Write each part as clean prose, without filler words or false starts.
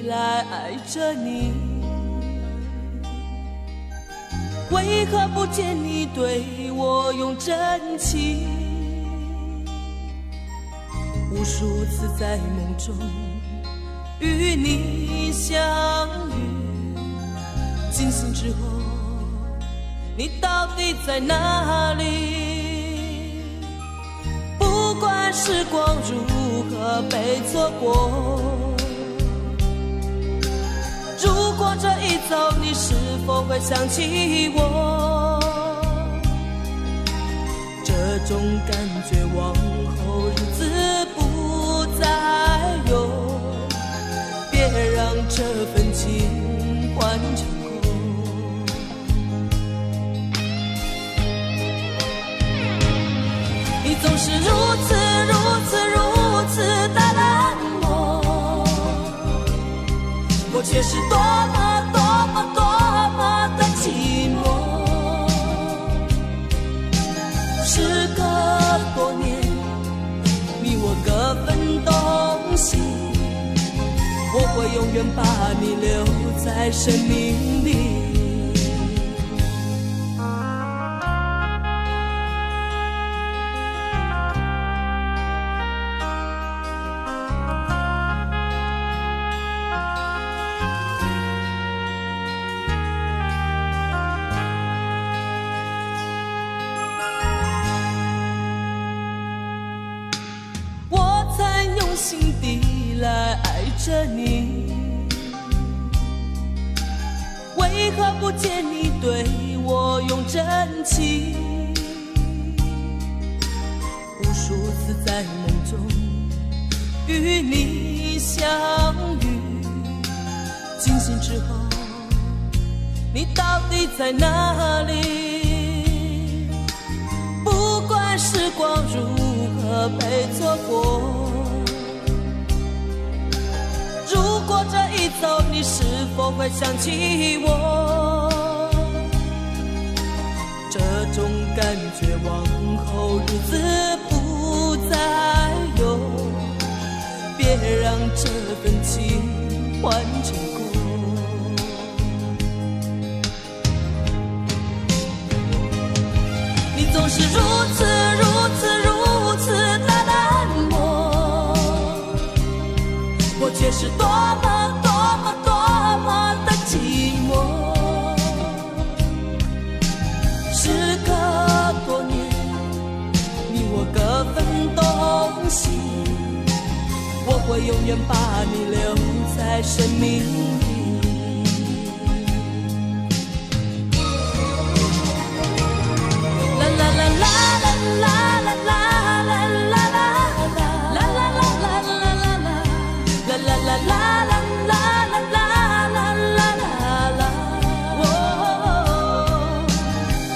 来爱着你，为何不见你对我用真情？无数次在梦中与你相遇，惊醒之后你到底在哪里？不管时光如何被错过，如果这一走你是否会想起我？这种感觉往后日子不再有，别让这份情换成空。你总是如此的冷漠，我却是多么的寂寞。时隔多年，你我各分东西，我会永远把你留在生命里。心底来爱着你，为何不见你对我用真情？无数次在梦中与你相遇，惊醒之后你到底在哪里？不管时光如何被错过，如果这一走你是否会想起我？这种感觉往后日子不再有，别让这份情换成空。你总是如此的冷漠，我却是多么的寂寞。时隔多年，你我各分东西，我会永远把你留在生命里。啦啦啦啦啦啦啦啦。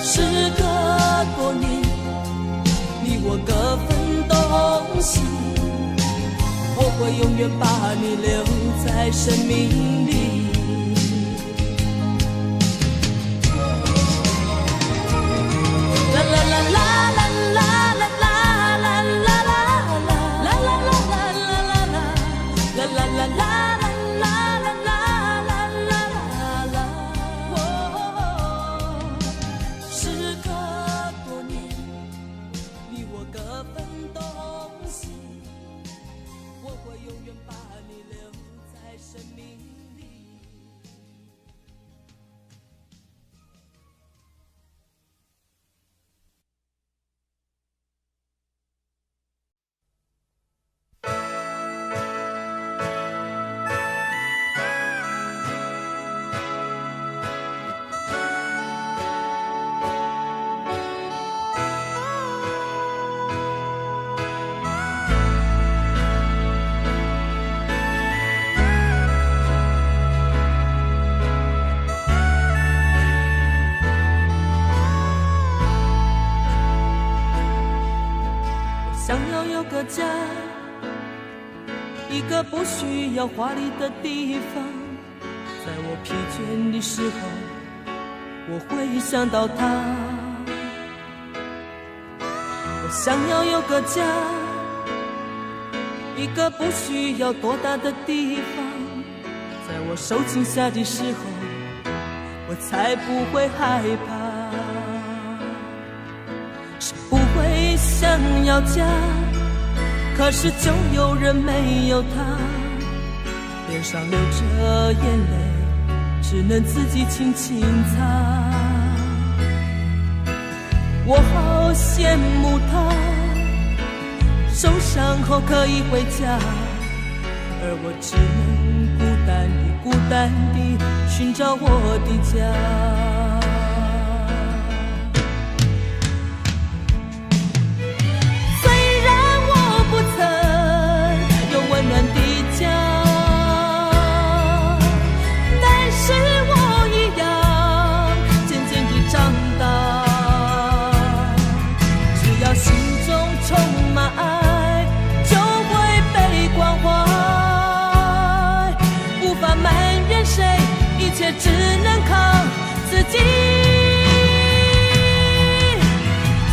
时隔多年，你我各分东西，我会永远把你留在生命里。啦啦啦啦啦啦啦啦啦啦啦啦啦啦啦啦。家，一个不需要华丽的地方，在我疲倦的时候，我会想到他。我想要有个家，一个不需要多大的地方，在我受惊吓的时候，我才不会害怕。谁不会想要家，可是就有人没有他，脸上流着眼泪，只能自己轻轻擦。我好羡慕他，受伤后可以回家，而我只能孤单地寻找我的家。只能靠自己。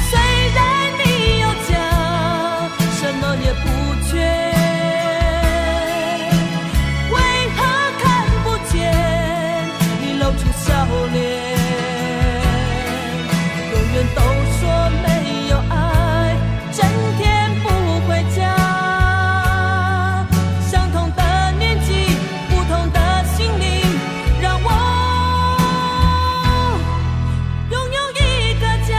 虽然你有家，什么也不缺，为何看不见你露出笑脸？永远都说没有爱，整天不回家。相同的年纪，不同的心灵，让我拥有一个家。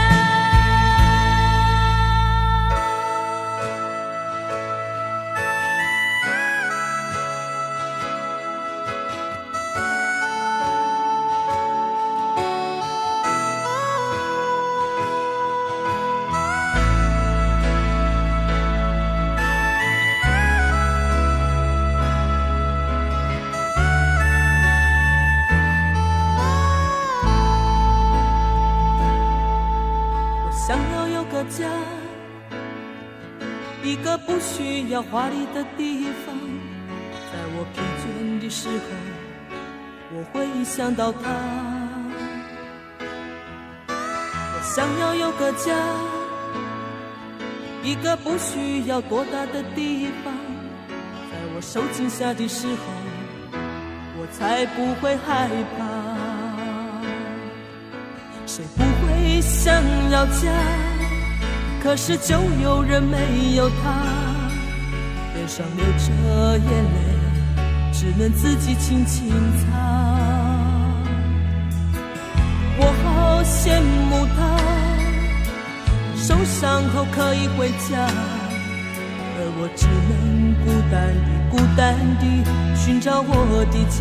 想要有个家，一个不需要华丽的地方，在我疲倦的时候，我会想到他。我想要有个家，一个不需要多大的地方，在我受惊吓的时候，我才不会害怕。谁不会想要家，可是就有人没有他，脸上流着眼泪，只能自己轻轻擦。我好羡慕他，受伤后可以回家，而我只能孤单地寻找我的家。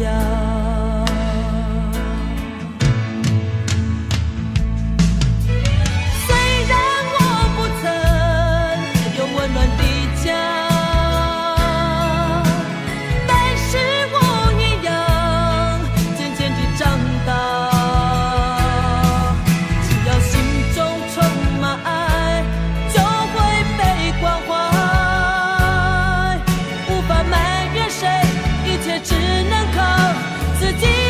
只能靠自己。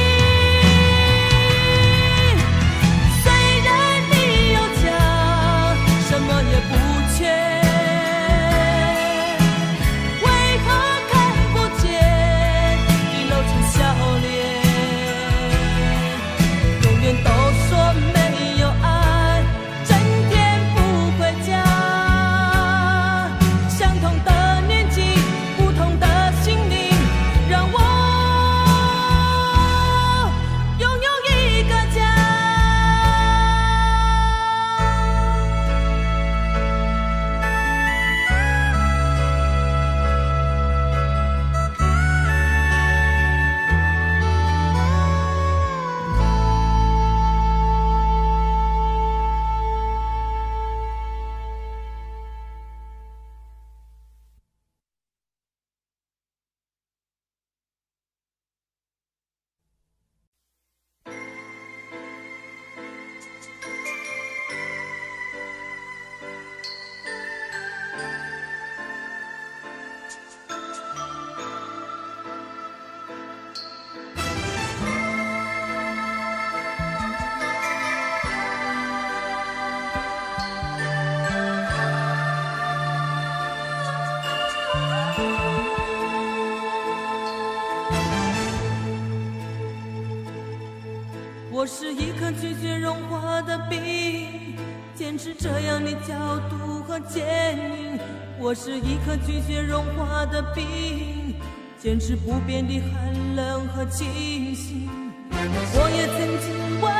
我是一颗拒绝融化的冰，坚持这样的角度和坚硬。我是一颗拒绝融化的冰，坚持不变的寒冷和清醒。我也曾经温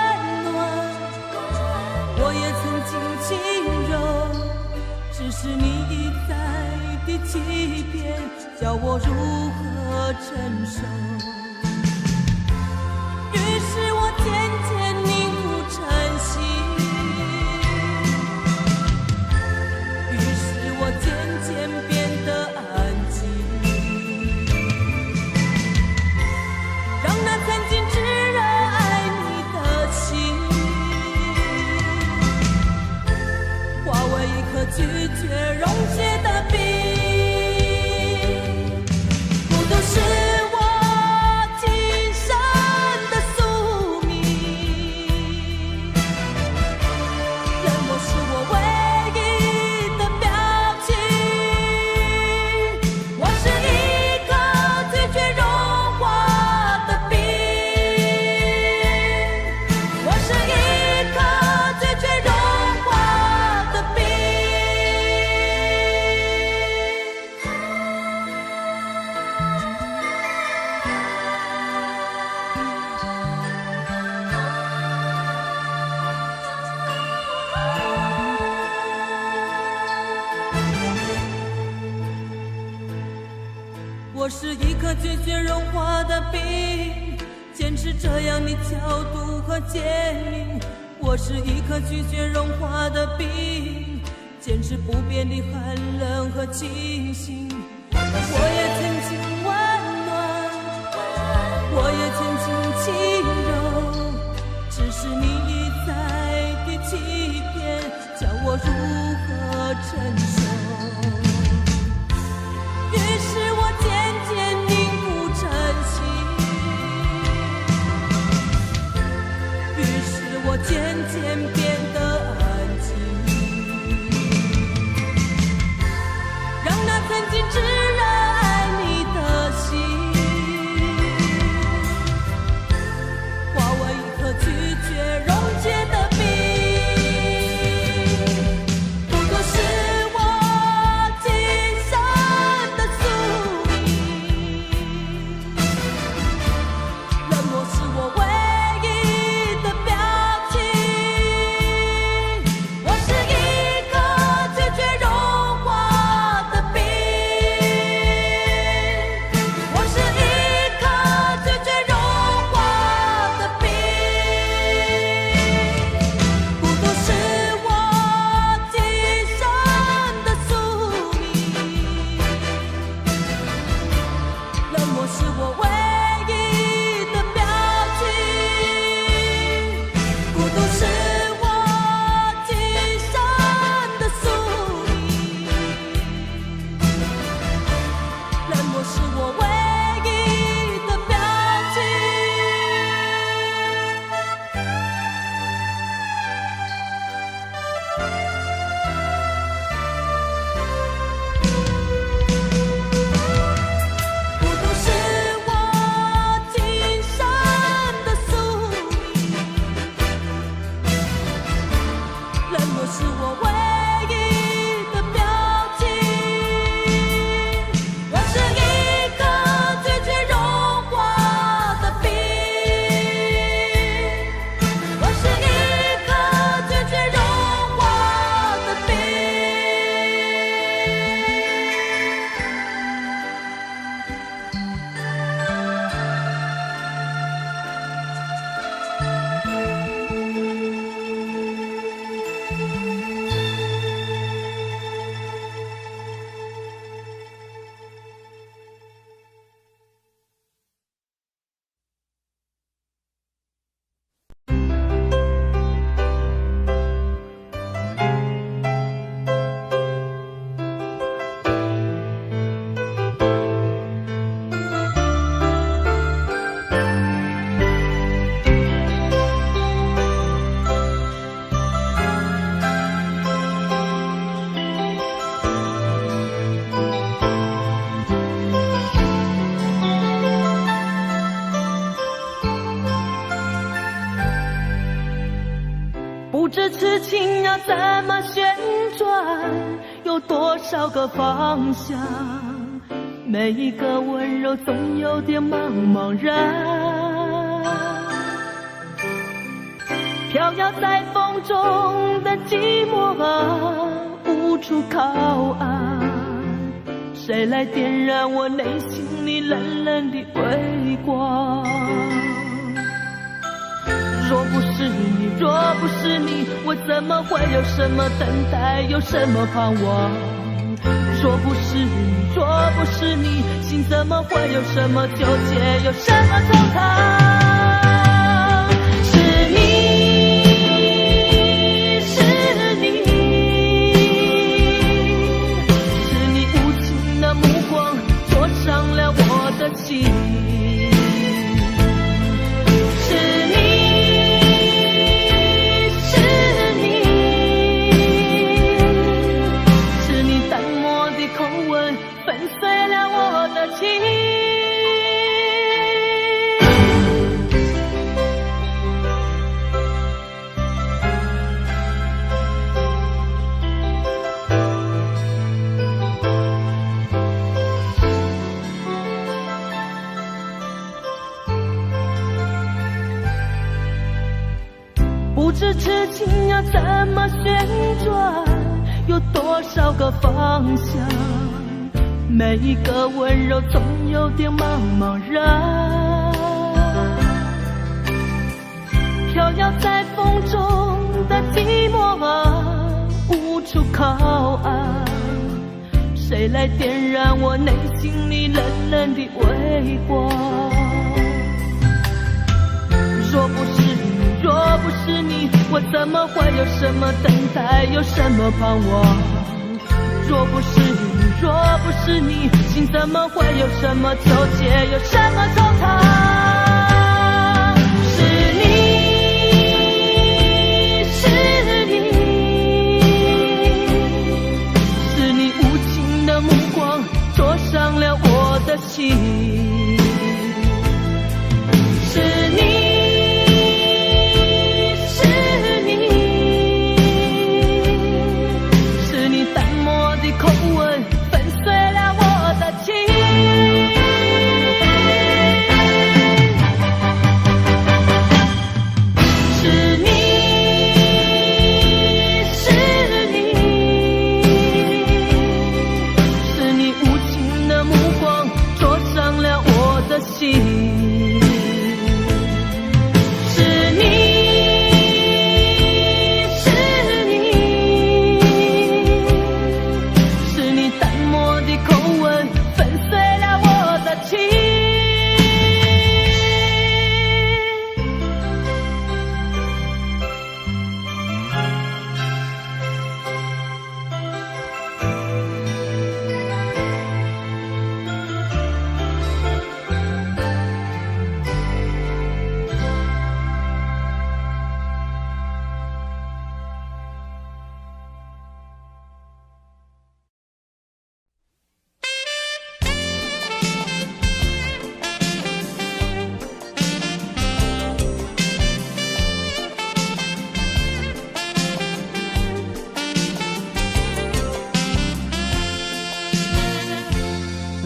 暖，我也曾经轻柔，只是你一再的欺骗，叫我如何承受。于是我渐渐凝固成心，于是我渐渐变得安静，让那曾经炙热爱你的心化为一颗拒绝溶解的冰。孤独是我是一颗拒绝融化的冰，坚持这样的角度和坚硬。我是一颗拒绝融化的冰，坚持不变的寒冷和清醒。我也曾经温暖，我也曾经轻柔，只是你一再的欺骗，叫我如何承受。于是我渐渐凝固成心，于是我渐渐变得安静，让那曾经炙热爱你的心化为一颗拒绝溶解的冰。不过是我知痴情要怎么旋转，有多少个方向，每一个温柔总有点茫茫然。飘摇在风中的寂寞啊，无处靠岸，谁来点燃我内心里冷冷的微光？若不是你，若不是你，我怎么会有什么等待，有什么盼望？若不是你，若不是你，心怎么会有什么纠结，有什么惆怅？是你，是你，是你无情的目光灼伤了我的心。不知痴情要怎么旋转，有多少个方向，每一个温柔总有点茫茫然。飘摇在风中的寂寞啊，无处靠岸，谁来点燃我内心里冷冷的微光？若不是你，若不是你，我怎么会有什么等待，有什么盼望？若不是你，若不是你，心怎么会有什么纠结，有什么惆怅？是你，是你，是你无情的目光灼伤了我的心。是你，口吻粉碎了我的情。是你，是你，是你无情的目光灼伤了我的心。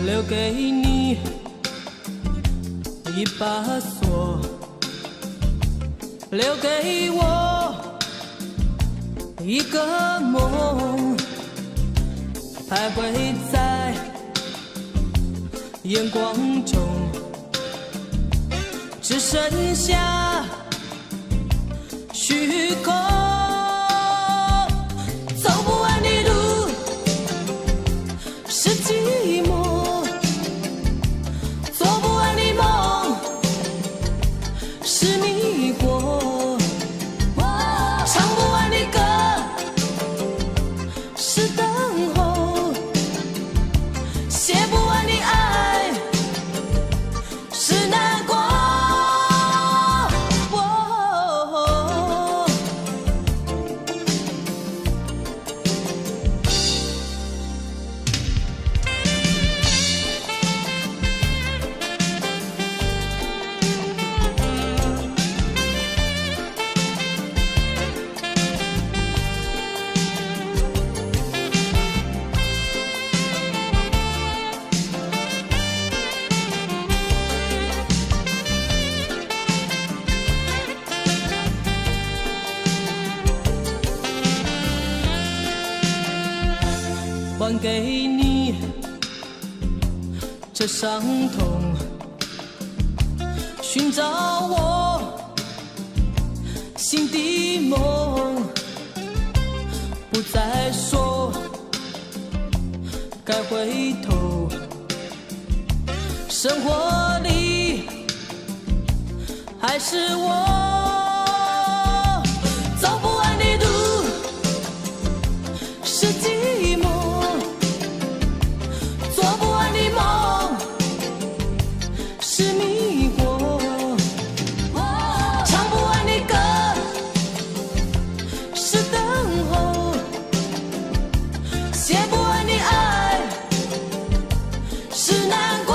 留给你一把锁，留给我一个梦，徘徊在眼光中，只剩下虚空。走不完的路是寂寞，是迷惑，唱不完的歌是等候，写不完的爱是难过。给你这伤痛，寻找我心的梦，不再说该回头，生活里还是我走不完的路，是寂寞，做不完的梦，是迷惑，唱不完的歌，是等候，写不完的爱，是难过。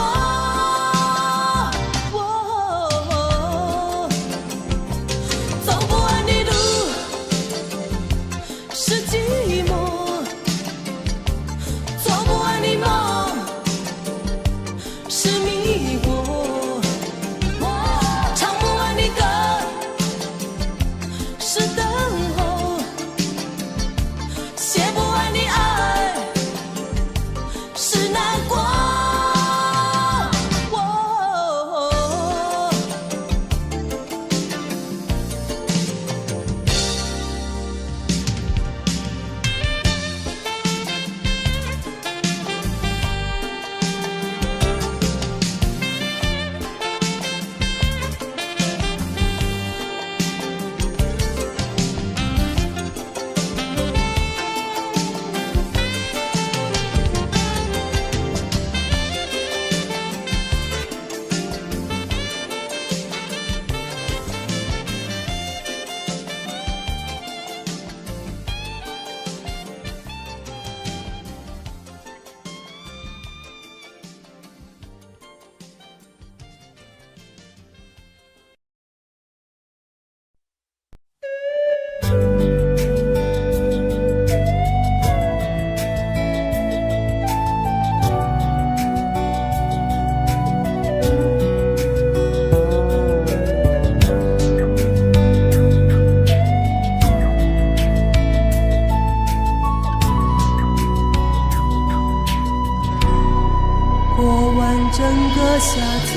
整个夏天，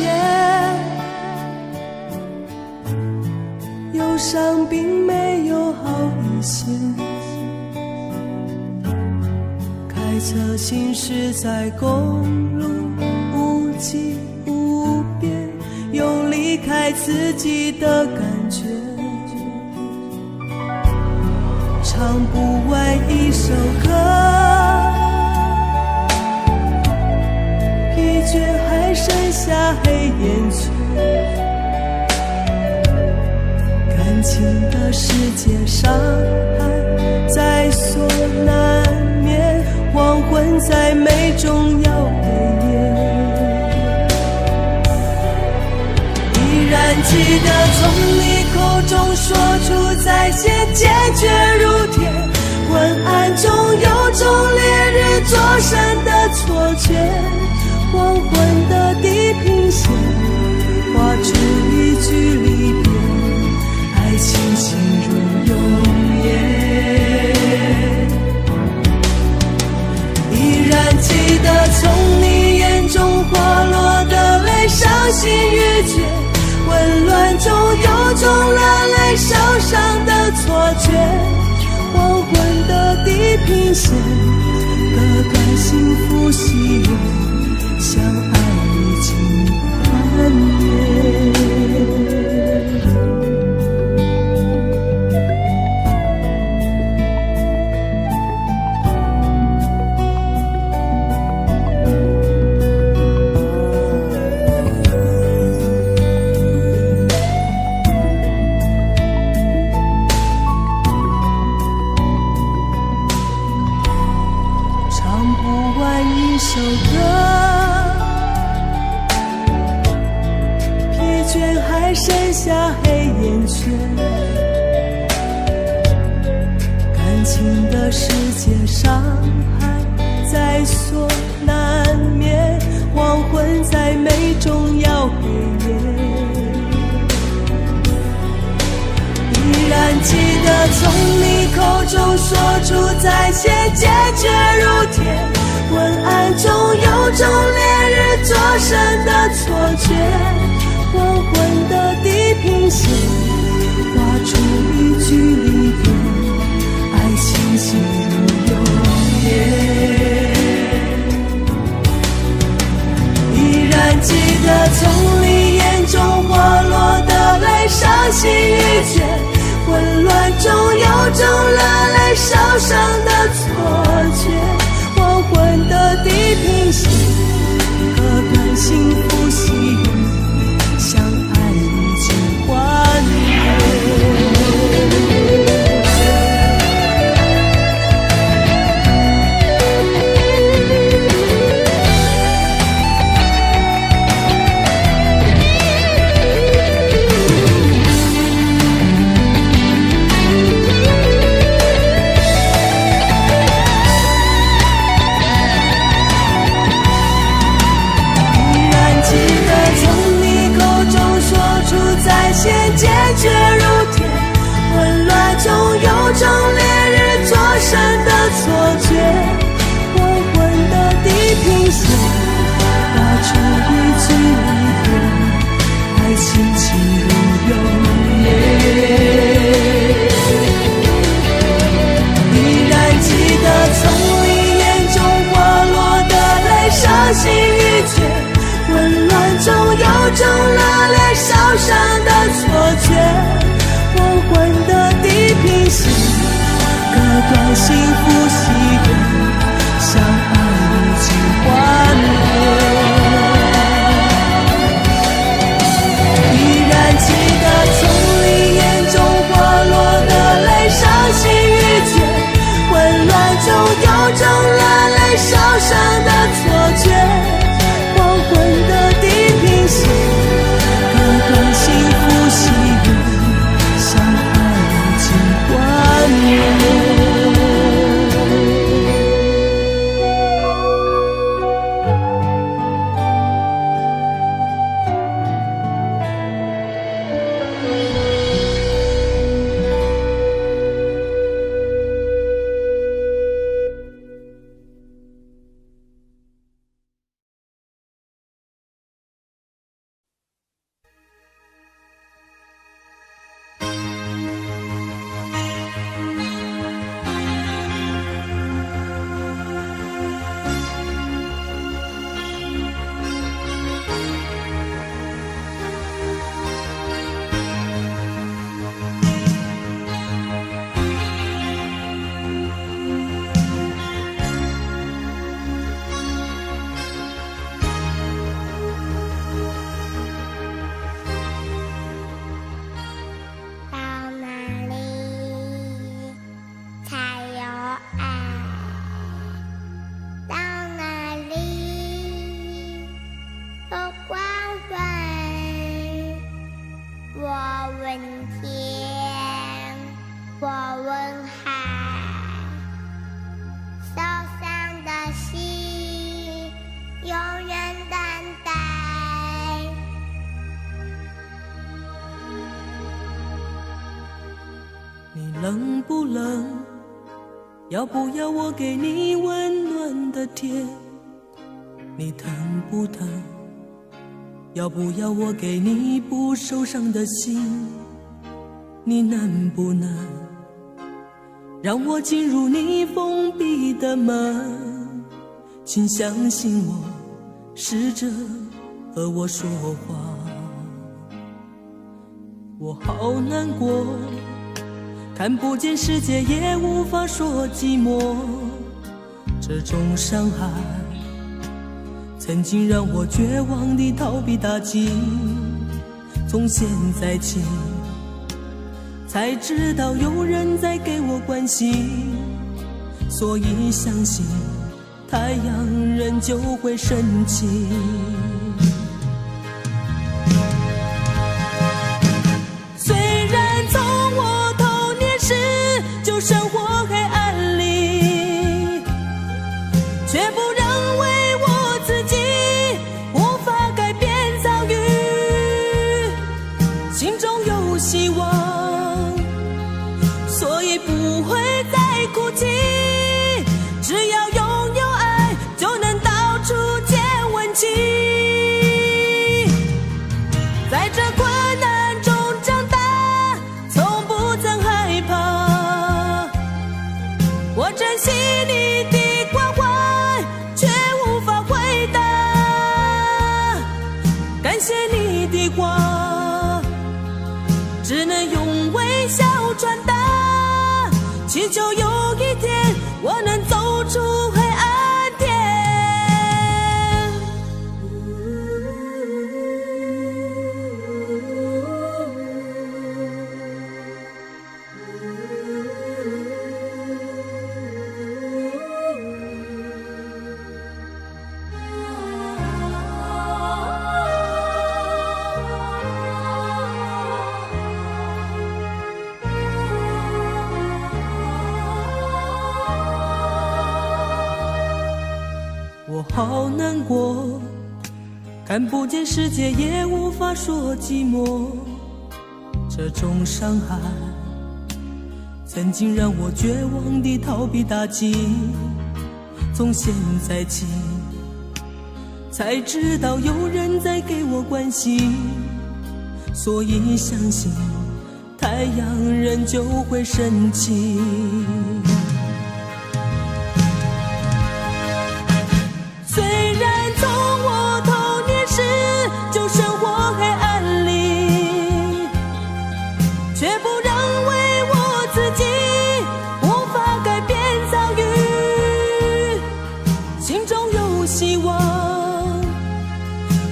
忧伤并没有好一些。开车行驶在公路，无际无边，有离开自己的感觉。唱不完一首歌，疲倦还剩下黑眼圈，感情的世界伤害在所难免，黄昏再美终要被淹。依然记得从你口中说出再见，坚决如铁，昏暗中有种烈日灼身的错觉，黄昏的地平线画出一句离别，爱情进入永夜。依然记得从你眼中滑落的泪，伤心欲绝，混乱中有种热泪烧伤的错觉，黄昏的地平线割断幸福喜悦，相爱已经幻灭。唱不完一首歌，还剩下黑眼圈，感情的世界伤害在所难免，黄昏在美中要被淹。依然记得从你口中说出再见，坚决如铁，昏暗中有种烈日灼身的错觉，黄昏的地平线画出一句离别，爱情进入永夜。依然记得从你眼中滑落的泪，伤心欲绝，混乱中有种热泪烧伤的错觉，黄昏的地平线，割断幸福喜悦，相爱已经幻灭。坚决如铁，混乱中有种烈日灼身的错觉，黄昏的地平线画出一句离别，爱情进入永夜。依然记得从你眼中滑落的泪，伤心欲绝，混乱中有种热烈烧伤的错觉，黄昏的地平线，割断幸福喜悦，相爱已经幻灭。依然记得从你眼中滑落的泪，伤心欲绝，混乱中有种热泪烧伤的错觉，黄昏的地平线，割断幸福喜悦，相爱已经幻灭。冷不冷？要不要我给你温暖的贴？你疼不疼？要不要我给你不受伤的心？你能不能让我进入你封闭的门？请相信我，试着和我说话。我好难过，看不见世界，也无法说寂寞。这种伤害曾经让我绝望地逃避打击，从现在起才知道有人在给我关心，所以相信太阳仍旧会升起。虽然从我童年时就生活黑暗里，却不认为我自己无法改变遭遇，心中有希望，所以不会再哭泣。只要拥有爱，就只能用微笑传达，祈求有一天我能走出黑暗天。我好难过，看不见世界，也无法说寂寞。这种伤害曾经让我绝望地逃避打击，从现在起才知道有人在给我关心，所以相信太阳仍旧会升起。虽然从我童年时就生活黑暗里，却不认为我自己无法改变遭遇，心中有希望，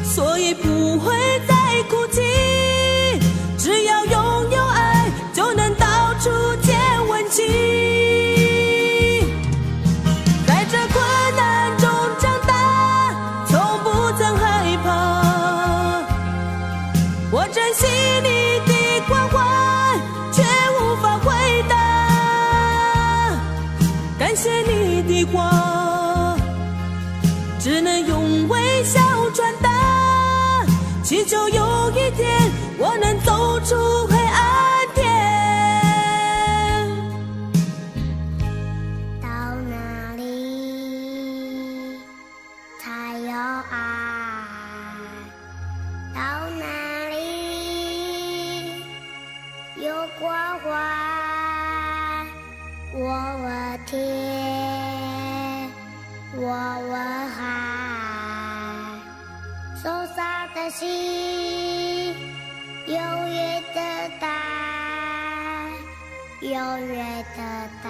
所以不会再哭泣。只要拥有爱，就能到处见温情。在这困难中长大，从不曾害怕。我珍惜你的关怀，却无法回答。感谢你的话，只能用微笑传达，祈求有一天我能走出黑暗天。到哪里才有爱？到哪里有关怀？我问天，我问海，受伤的心永远等待，永远等待。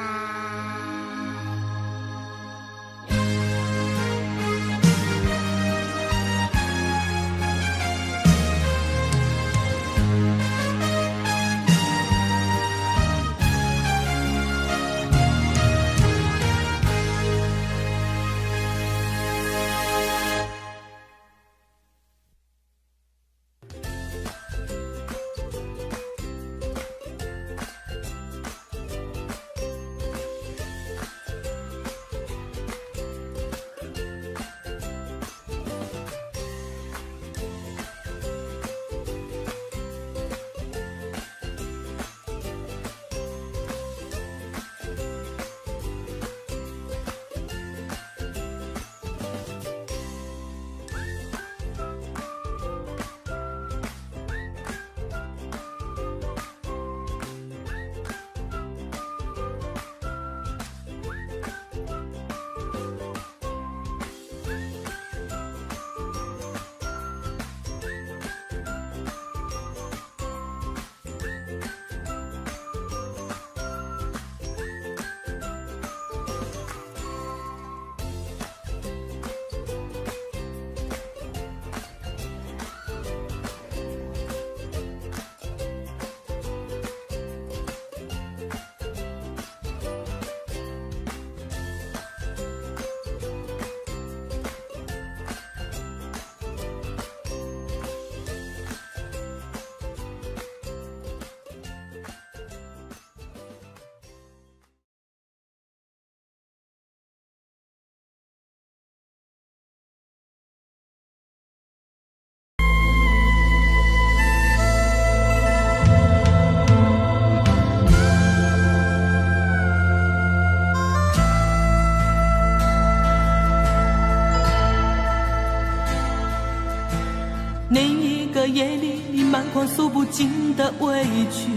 那一个夜里，你满腔诉不尽的委屈，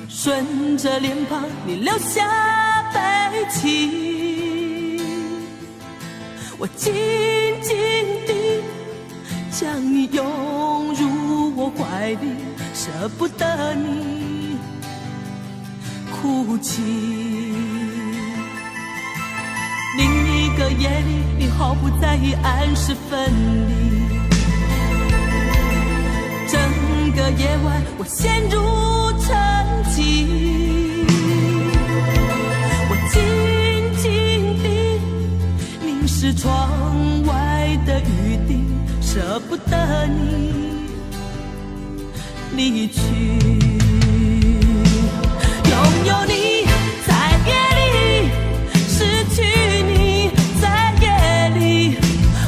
顺着脸庞你流下悲泣，我紧紧地将你拥入我怀怀里，舍不得你哭泣。另一个夜里，你毫不在意按时分离。整个夜晚，我陷入沉寂。我静静地凝视窗外的雨滴，舍不得你离去。拥有你在夜里，失去你在夜里，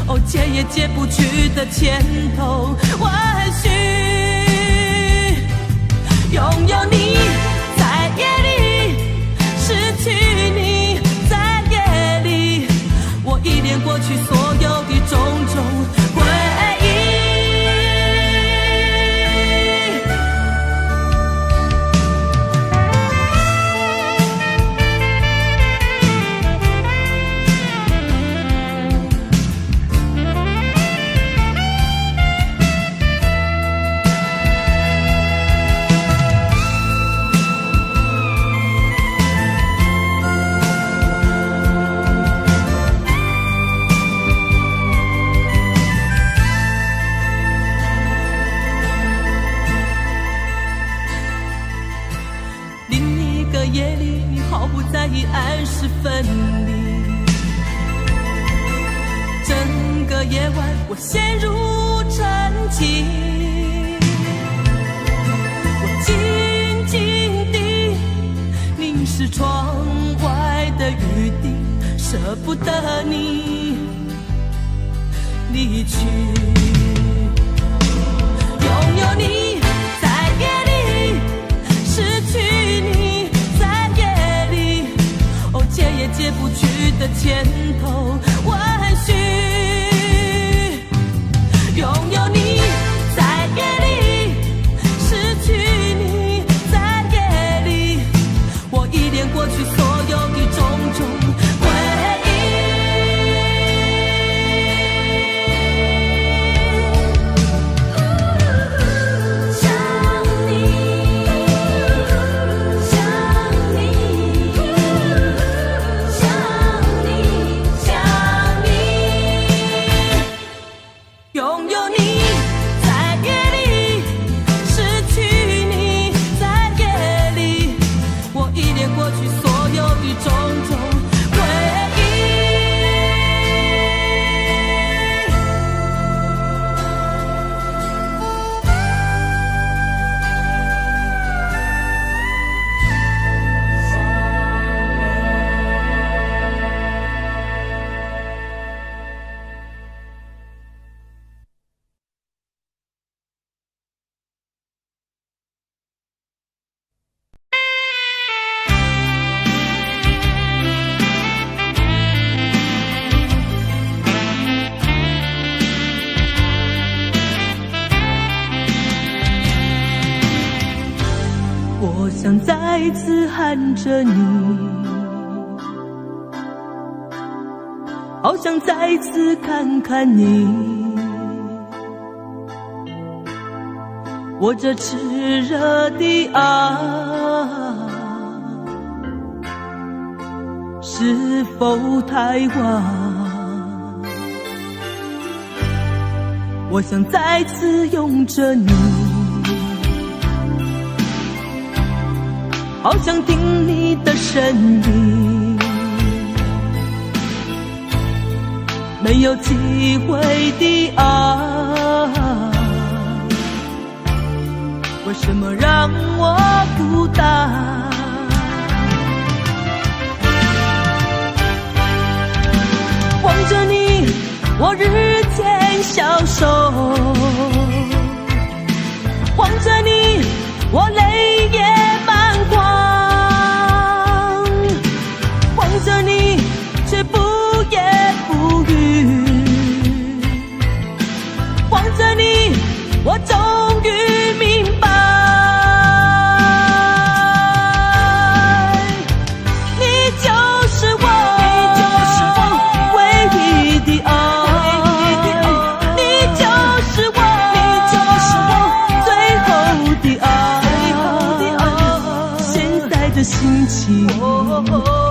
哦，解也解不去的千头万绪。拥有你在夜里，失去你在夜里，我依恋过去所有的种种回忆。夜里，你毫不在意按时分离。整个夜晚，我陷入沉寂。我静静地凝视窗外的雨滴，舍不得你离去。拥有你在夜里，失去你解也解不去的千头万绪。拥有你在夜里，失去你在夜里，我依恋过去所有的种种回忆。我想再次喊着你，好想再次看看你，我这炽热的爱是否太晚？我想再次拥着你，好想听你的声音，没有机会的爱，为什么让我孤单？望着你，我日渐消瘦，望着你，我泪也满眶，望着你，却不言不语，望着你，我终于明白，你就是我唯一的爱，你就是我最后心情，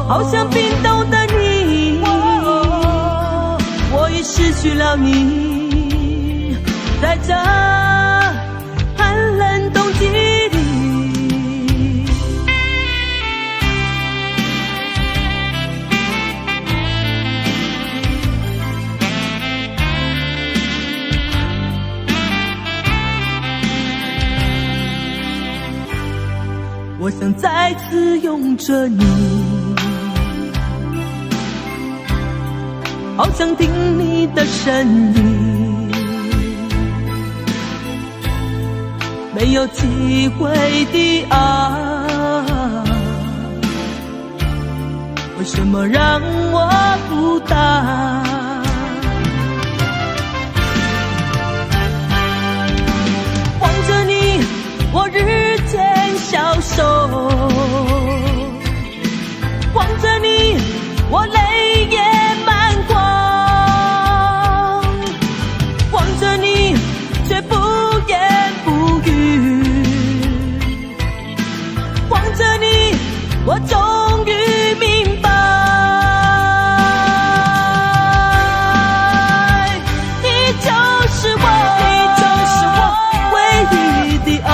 好像冰冻的你，我已失去了你，在这寒冷冬季里。我想再次拥着你，好想听你的声音，没有机会的爱，为什么让我孤单？望着你，我日渐消瘦，望着你，我泪也满眶，望着你，却不言不语，望着你，我终于明白，你就是我，你就是我唯一的爱。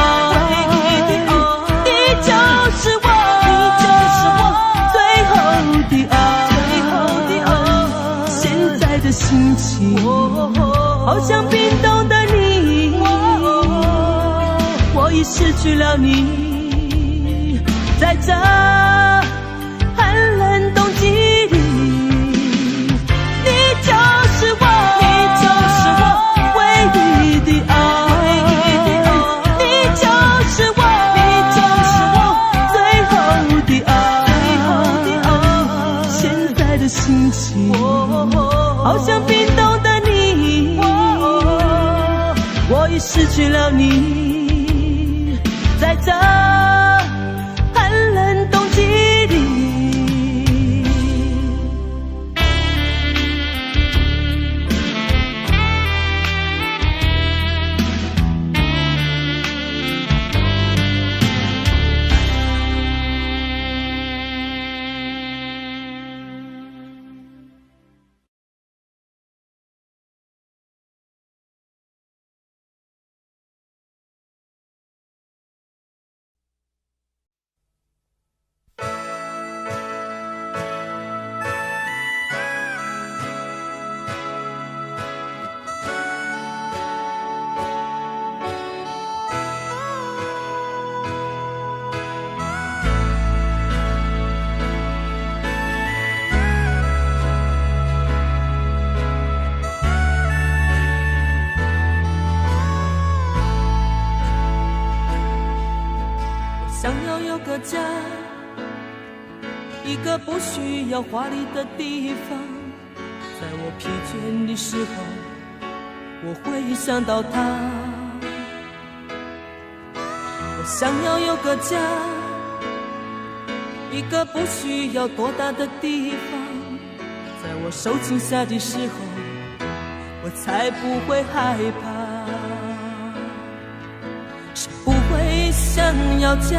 心情好像冰冻的你，我已失去了你，在这寒冷冬季里，你就是我，你就是我唯一的爱，你就是我，你就是我最后的爱，现在的心情好像冰冻的你，我已失去了你，在这寒冷冬季里。想要有个家，一个不需要华丽的地方，在我疲倦的时候，我会想到他。我想要有个家，一个不需要多大的地方，在我受惊吓的时候，我才不会害怕。不会想要家，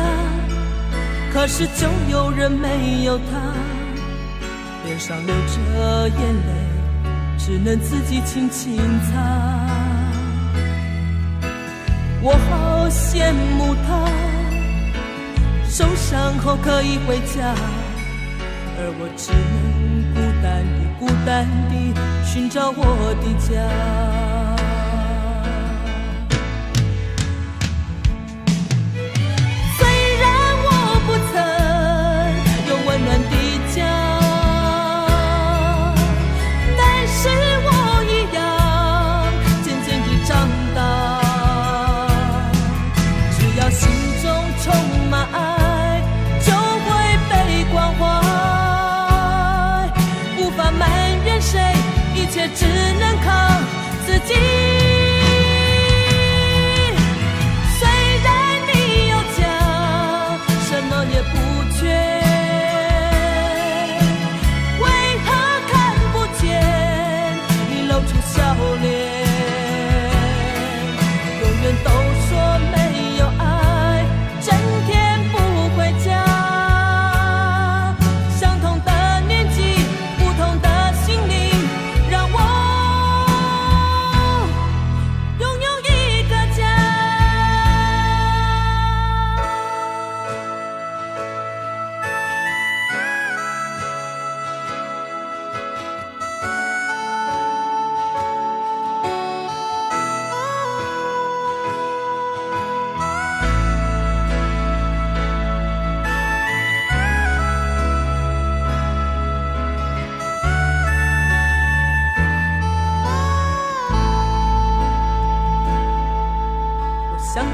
可是就有人没有他，脸上流着眼泪，只能自己轻轻擦。我好羡慕他，受伤后可以回家，而我只能孤单地寻找我的家。一切只能靠自己。虽然你有家，什么也不缺，为何看不见你露出笑脸？永远都说没有爱，整天不回家。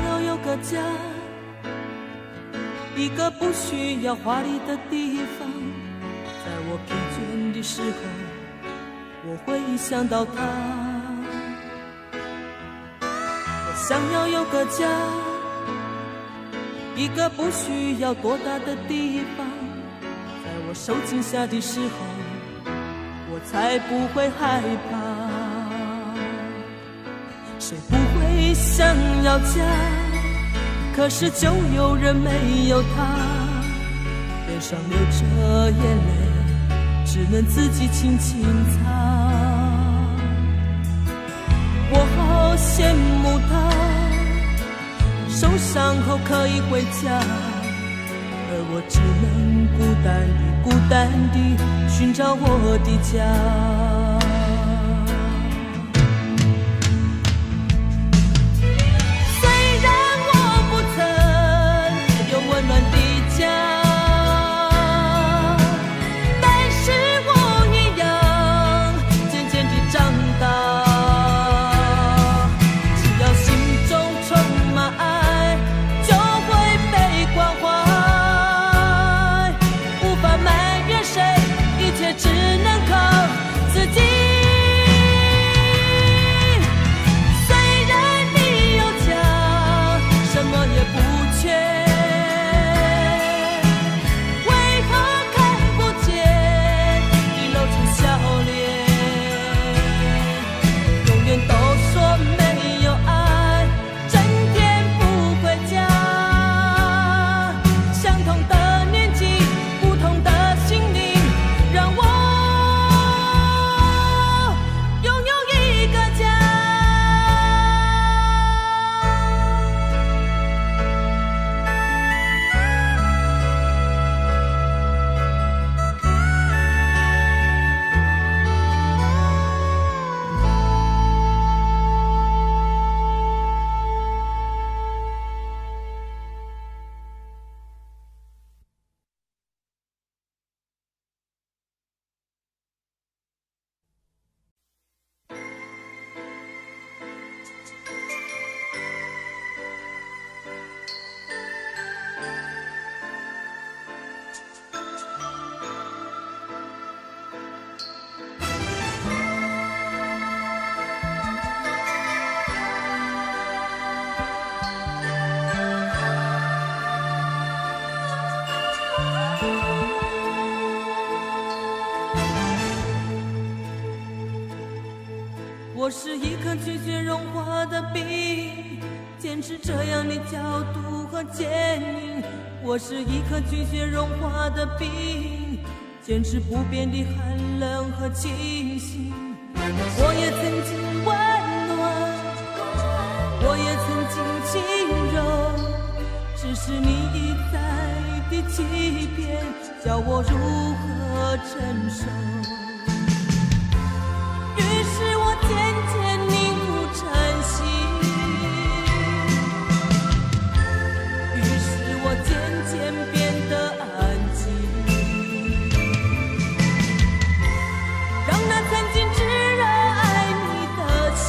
要有个家，一个不需要华丽的地方。在我疲倦的时候，我会想到他。我想要有个家，一个不需要多大的地方。在我受惊吓的时候，我才不会害怕。谁不会想要家？可是就有人没有他，脸上流着眼泪，只能自己轻轻擦。我好羡慕他，受伤后可以回家，而我只能孤单地寻找我的家。我是一颗拒绝融化的冰，坚持这样的角度和坚硬。我是一颗拒绝融化的冰，坚持不变的寒冷和清醒。我也曾经温暖，我也曾经轻柔，只是你一再的欺骗，叫我如何承受。于是我渐渐凝固成心，于是我渐渐变得安静，让那曾经炙热爱你的心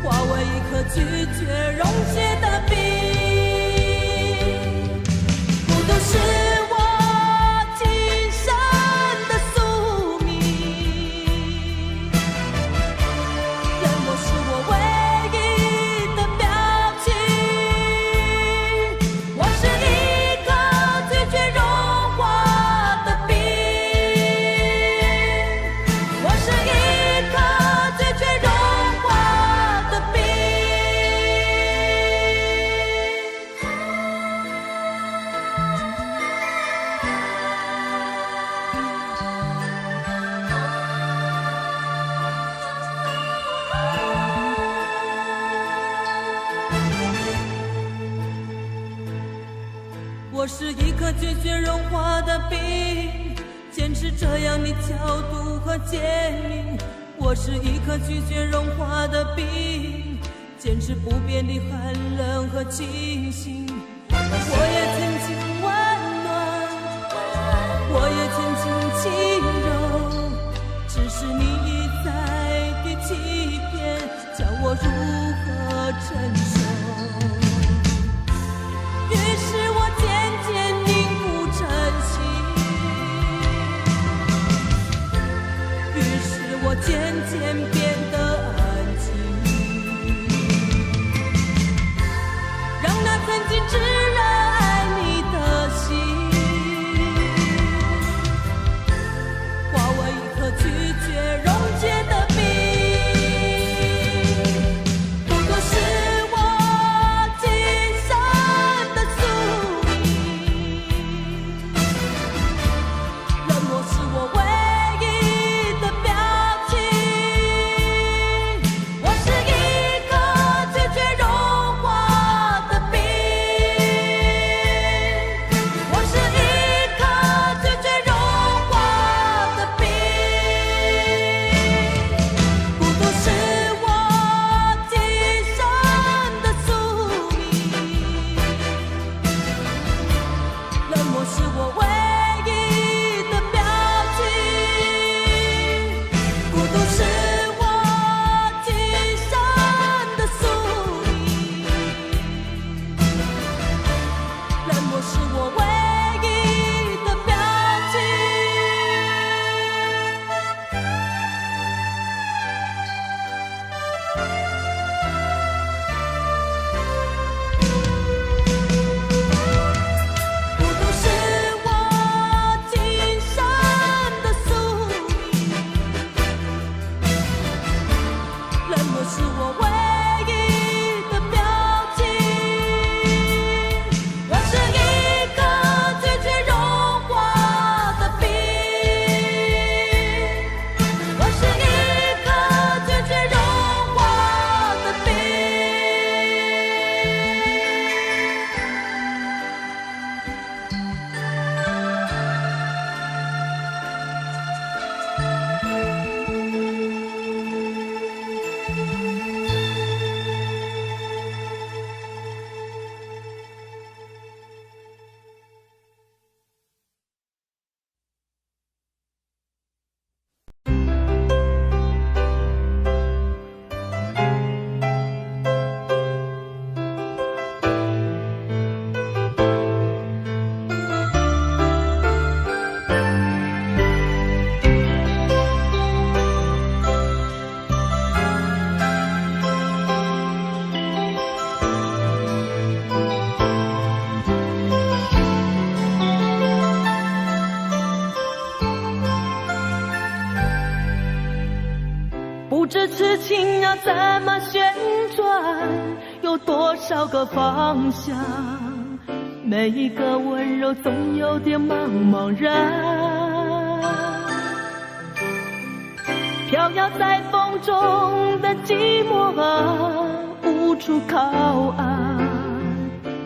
化为一颗拒绝溶解的冰。孤独是我是一颗拒绝融化的冰，坚持这样的角度和坚硬。我是一颗拒绝融化的冰，坚持不变的寒冷和清醒。我也曾经温暖，我也曾经轻柔，只是你一再的欺骗，叫我如何承受？于是我渐渐凝固成心，于是我渐渐变得安静，让那曾经炙热爱你的心化为一颗拒绝溶解的冰。不过是我今生的宿命，冷漠是我唯一的表情。我是一颗拒绝融化的冰，我是一颗拒绝融化的冰。孤独是我今生的宿命，冷漠是我唯一的表情。孤独是我今生的宿命，冷漠是我唯一的表情。孤独是我今生的宿命，冷漠是我唯一的表情。我是一颗拒绝融化的冰，我是一颗拒绝融化的冰。不知痴情要怎么旋转，有多少个方向？每一个温柔总有点茫茫然，飘摇在风中的寂寞啊，无处靠岸。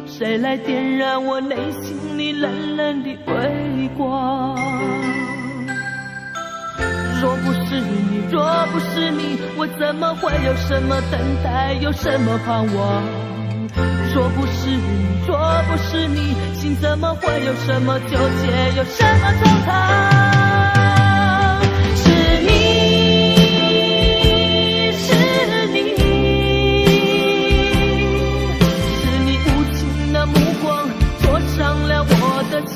谁来点燃我内心里冷冷的微光？若不是你，若不是你，我怎么会有什么等待，有什么盼望？若不是你，若不是你，心怎么会有什么纠结，有什么惆怅？是你，是你，是你无情的目光灼伤了我的心。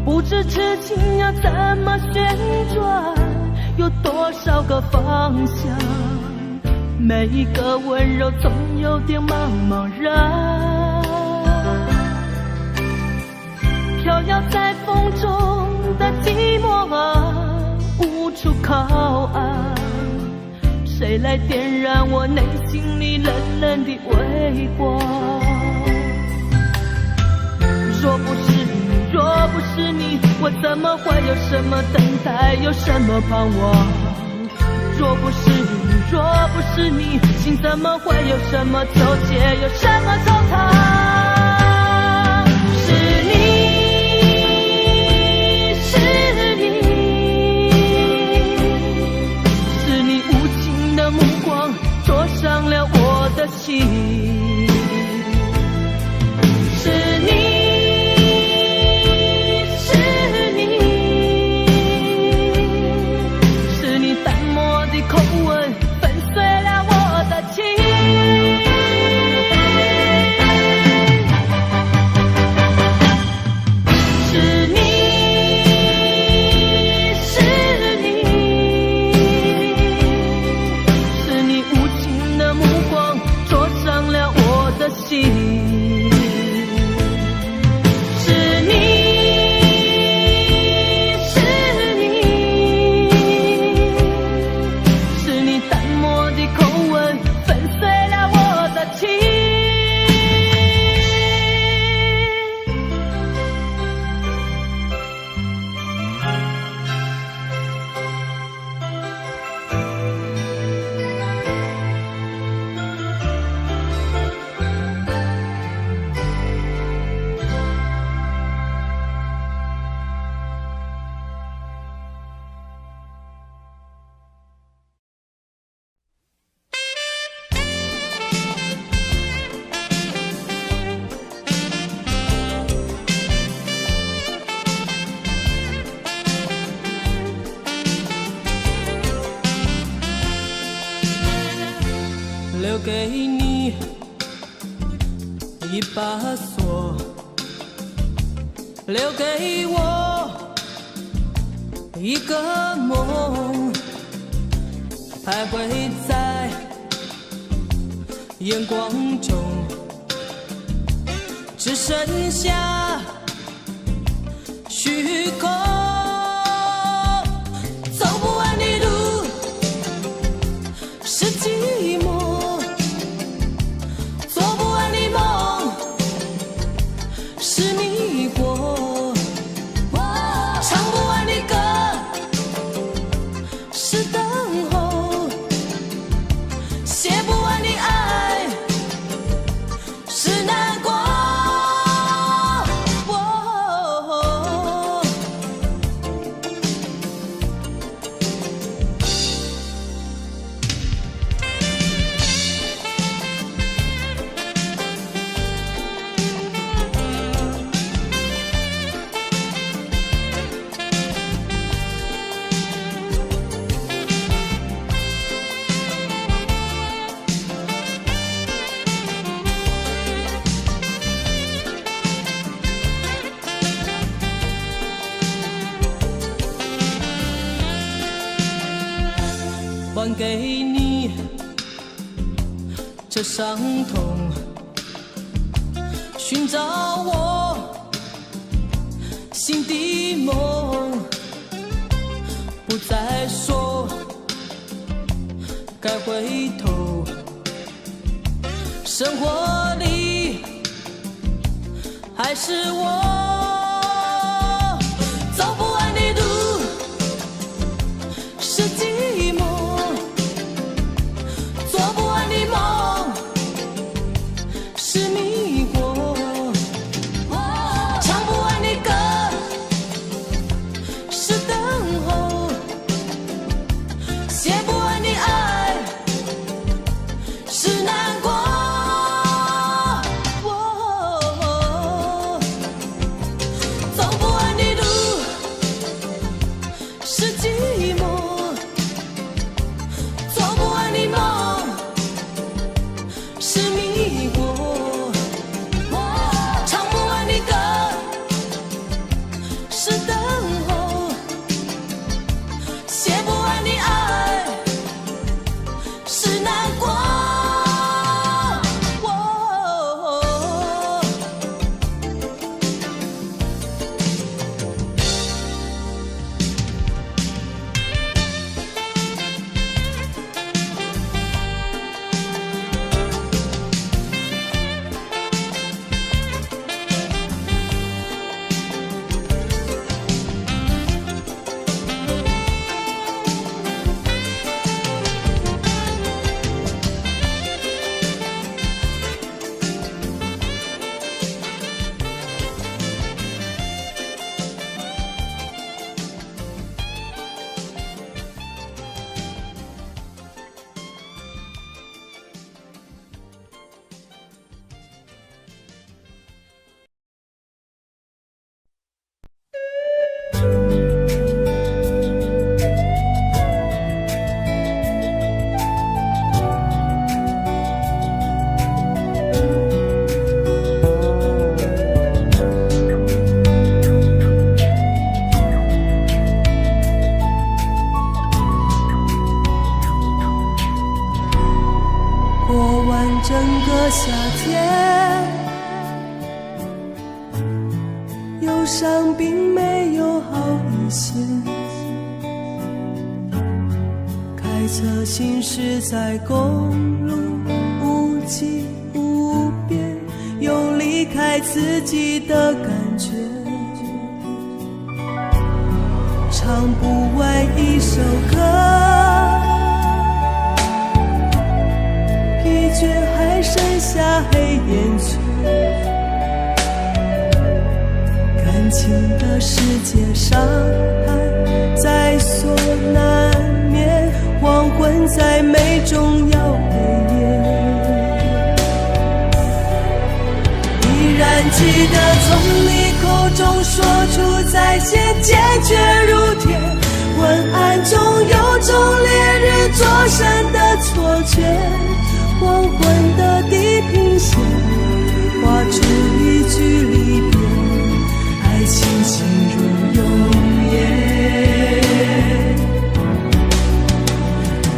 不知痴情要怎么旋转，有多少个方向？每一个温柔总有点茫茫然，飘摇在风中的寂寞啊，无处靠岸。谁来点燃我内心里冷冷的微光？若不是你，若不是你，我怎么会有什么等待，有什么盼望？若不是你，若不是你，心怎么会有什么纠结，有什么惆怅？是你，是你，是你无情的目光灼伤了我的心。留给你一把锁，留给我一个梦，徘徊在眼光中，只剩下虚空。走不完的路是寂寞，做不完的梦是迷惑，唱不完的歌是等候，写不完的爱是难过。还给你这伤痛，寻找我心的梦，不再说该回头，生活里还是我。走不完的路是寂寞，做不完的梦是迷惑，唱不完的歌是等候，写不完的爱是难过。整个夏天，忧伤并没有好一些。开车行驶在公路，无际无边，有离开自己的感觉。唱不完一首歌，疲倦还剩下黑眼圈。感情的世界上还在所难免，黄昏再美终要黑夜。依然记得从你口中说出再见，坚决如铁。昏暗中有种烈日灼身的错觉，黄昏的地平线画出一句离别，爱情进入永夜。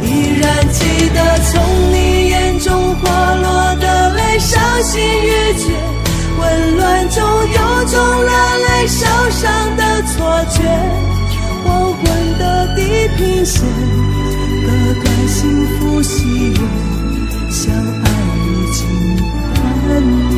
依然记得从你眼中滑落的泪，伤心欲绝，混乱中有种热泪烧伤的错觉。黄昏的地平线割断幸福喜悦，相爱已经幻灭。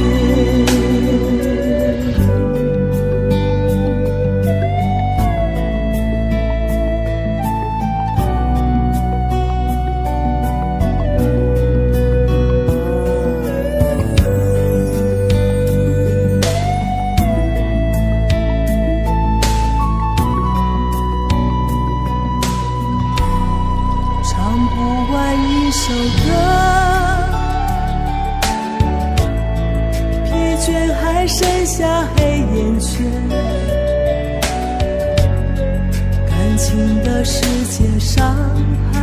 一首歌，疲倦还剩下黑眼圈。感情的世界上还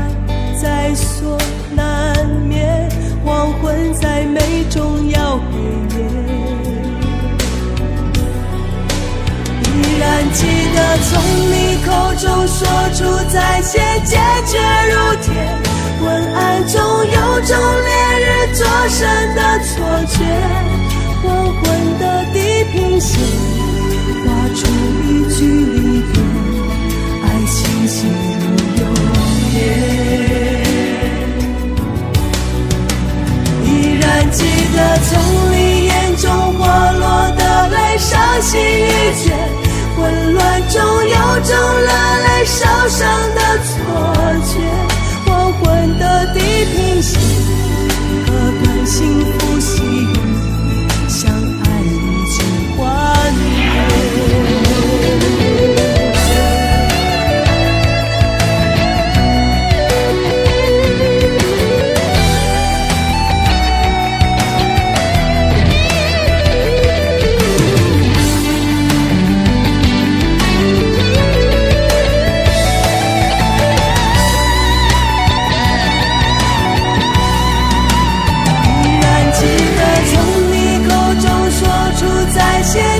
在所难免，黄昏再美终要黑夜。依然记得从你口中说出再见，坚决如铁。昏暗中有种烈日灼身的错觉，黄昏的地平线画出一句离别，爱情进入永夜。依然记得从你眼中滑落的泪，伤心欲绝，混乱中有种热泪烧伤的错觉。黄昏的地平线割断幸福喜悦，相爱已经幻灭。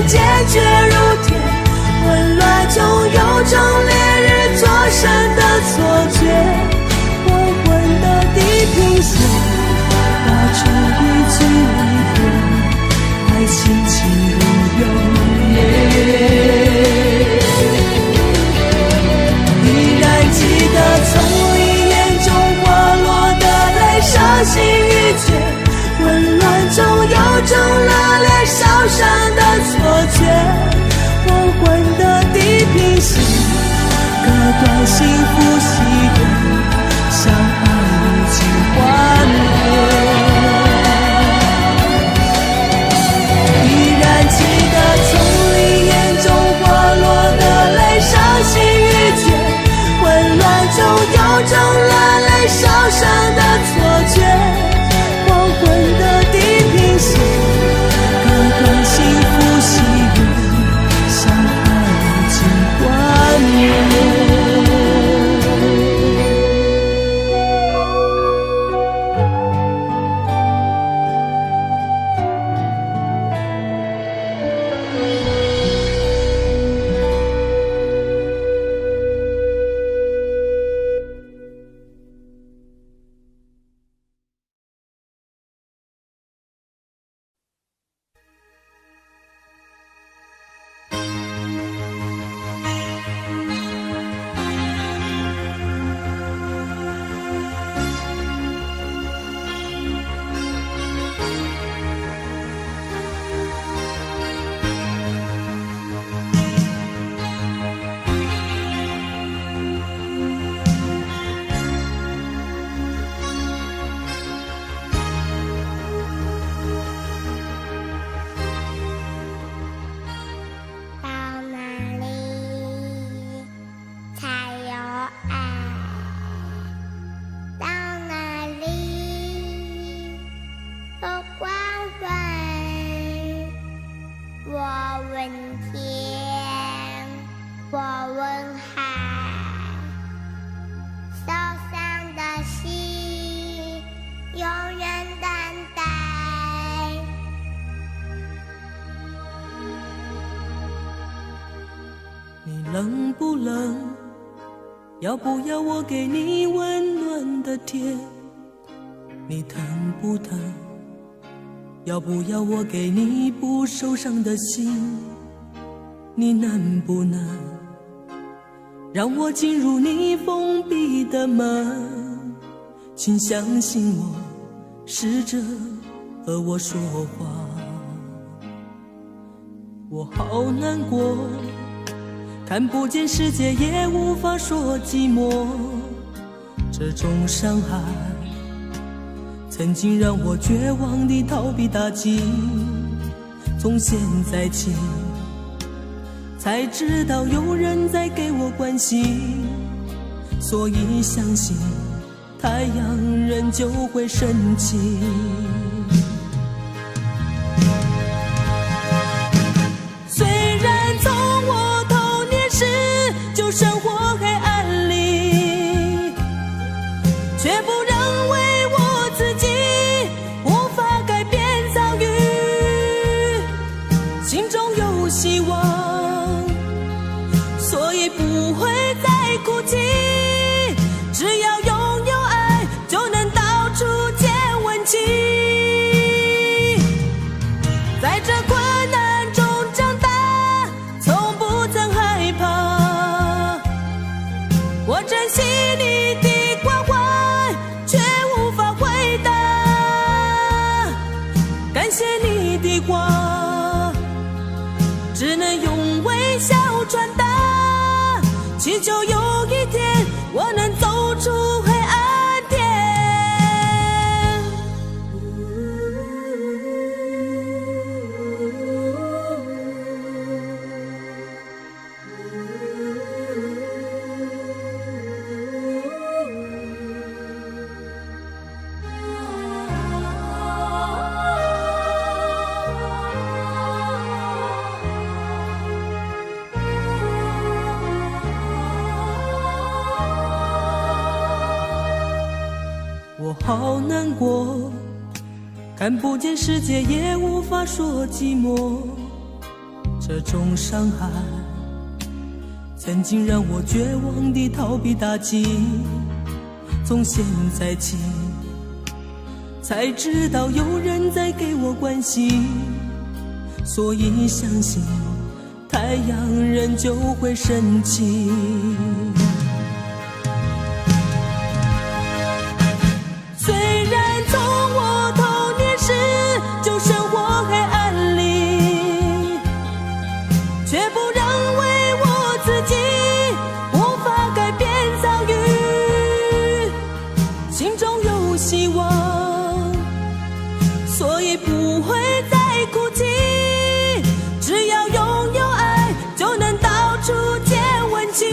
坚决如铁，混乱中有种烈日灼身的错觉。黄昏的地平线画出一句离别，爱情进入永夜。依然记得从你眼中滑落的泪，伤心欲绝，混乱中有种热泪烧伤的错觉。黄昏的地平线割断幸福喜悦，相爱已经幻灭。依然记得从你眼中滑落的泪，伤心欲绝，混乱中有种热泪烧伤的错觉。天，我问海，受伤的心永远等待。你冷不冷？要不要我给你温暖的甜？你疼不疼？要不要我给你不受伤的心？你能不能让我进入你封闭的门？请相信我，试着和我说话。我好难过，看不见世界也无法说寂寞。这种伤害曾经让我绝望地逃避打击，从现在起才知道有人在给我关心，所以相信太阳仍旧会升起。虽然从我童年时就生活黑暗里，却不认为我自己无法改变遭遇，心中有希望，所以不会再哭泣。只要拥有爱，就能到处见温情。在这困难中长大，从不曾害怕。我珍惜你的关怀，却无法回答。感谢你的话，只能用微笑传达，祈求有一天我能走出黑暗点。我好难过，看不见世界也无法说寂寞。这种伤害曾经让我绝望地逃避打击，从现在起才知道有人在给我关心，所以相信太阳仍旧会升起。虽然从我童年时就生活黑暗里，却不认为我自己无法改变遭遇，心中有希望，所以不会再哭泣。只要拥有爱，就能到处见温情。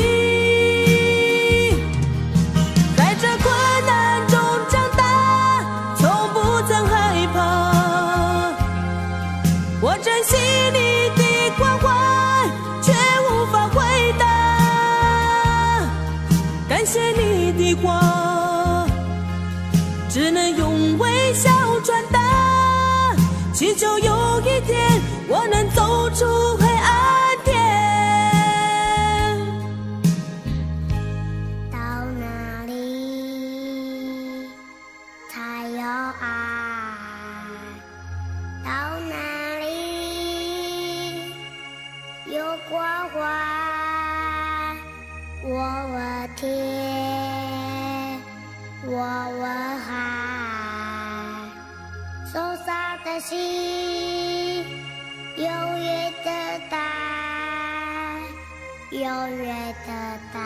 在这困难中长大，从不曾害怕。我珍惜你的关怀，却无法回答。感谢你的话，只能用微笑传达，祈求有一天我能走出黑暗点。到哪里才有爱？到哪里有关怀？我问天，我问海，受伤的心永远等待，永远等待。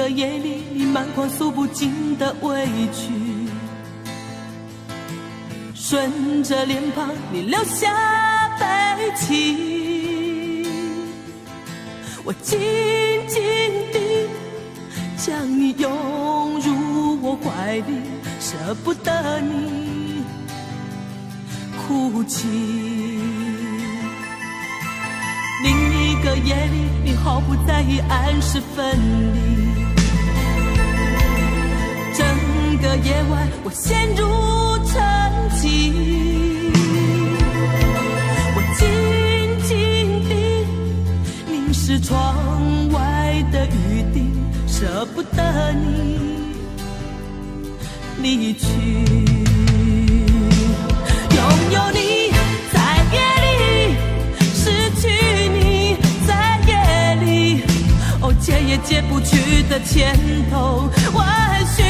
个夜里，你满腔诉不尽的委屈，顺着脸庞你流下悲泣，我紧紧地将你拥入我怀里，舍不得你哭泣。另一个夜里，你毫不在意暗示分离，整个夜晚我陷入沉寂，我紧紧地凝视窗外的雨滴，舍不得你离去。拥有你在夜里，失去你在夜里，哦，解也解不去的千头万绪。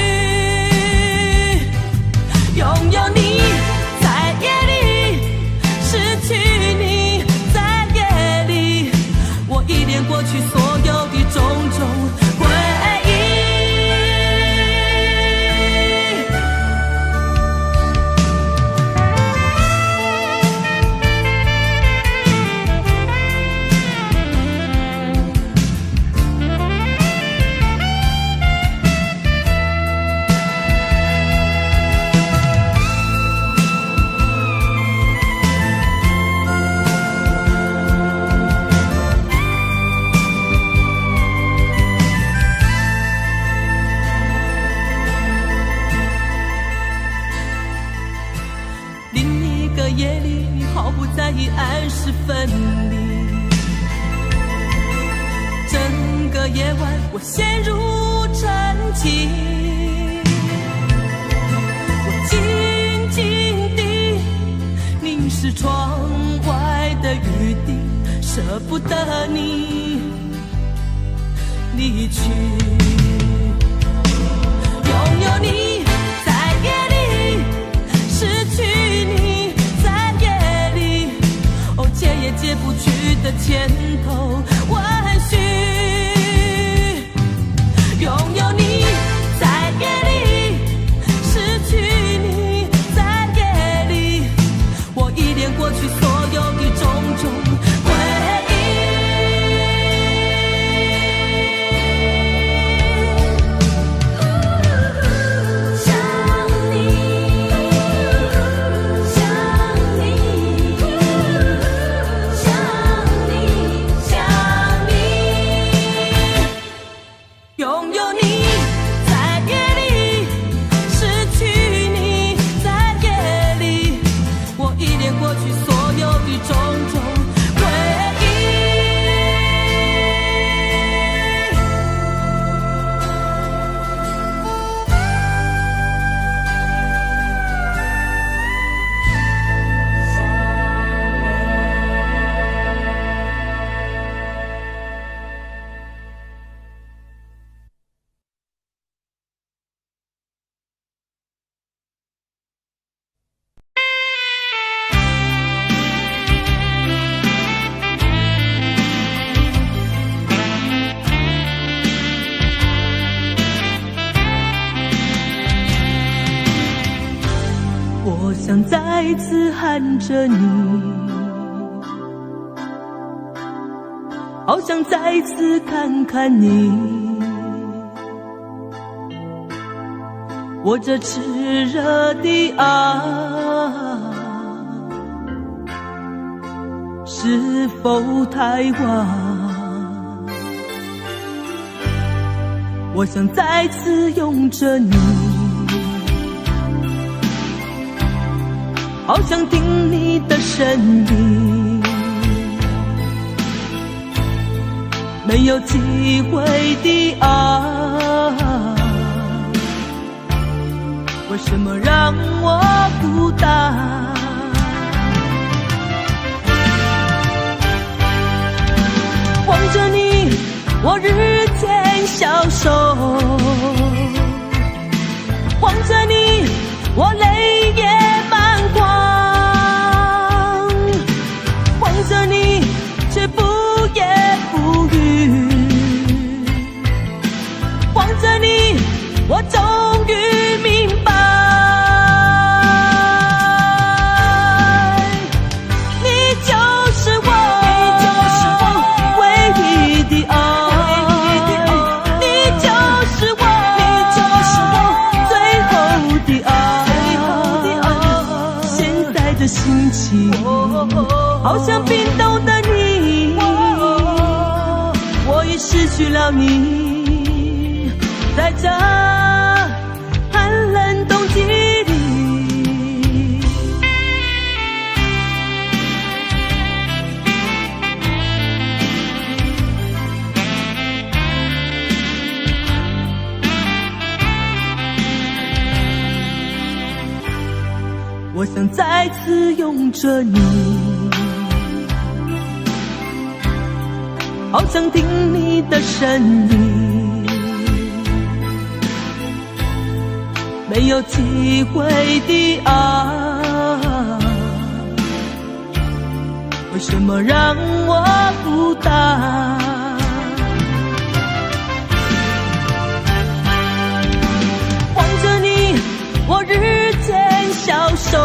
拥有你在夜里，失去你在夜里，我依恋过去所有的种种回忆。夜里，你毫不在意暗示分离，整个夜晚我陷入沉寂，我紧紧地凝视窗外的雨滴，舍不得你离去。拥有你在夜里，失去你解也解不去的千头万绪。拥有你在夜里，失去你在夜里，我依恋过去所有的种种回忆。想再次喊着你，好想再次看看你，我这炽热的爱是否太晚？我想再次拥着你，好想听你的声音，没有机会的爱，为什么让我孤单？望着你，我日渐消瘦，望着你，我泪也满眶，望着你却不言不语，望好像冰冻的你，我也失去了你，在这寒冷冬季里。我想再次拥着你，好想听你的声音，没有机会的爱，为什么让我孤单？望着你，我日渐消瘦，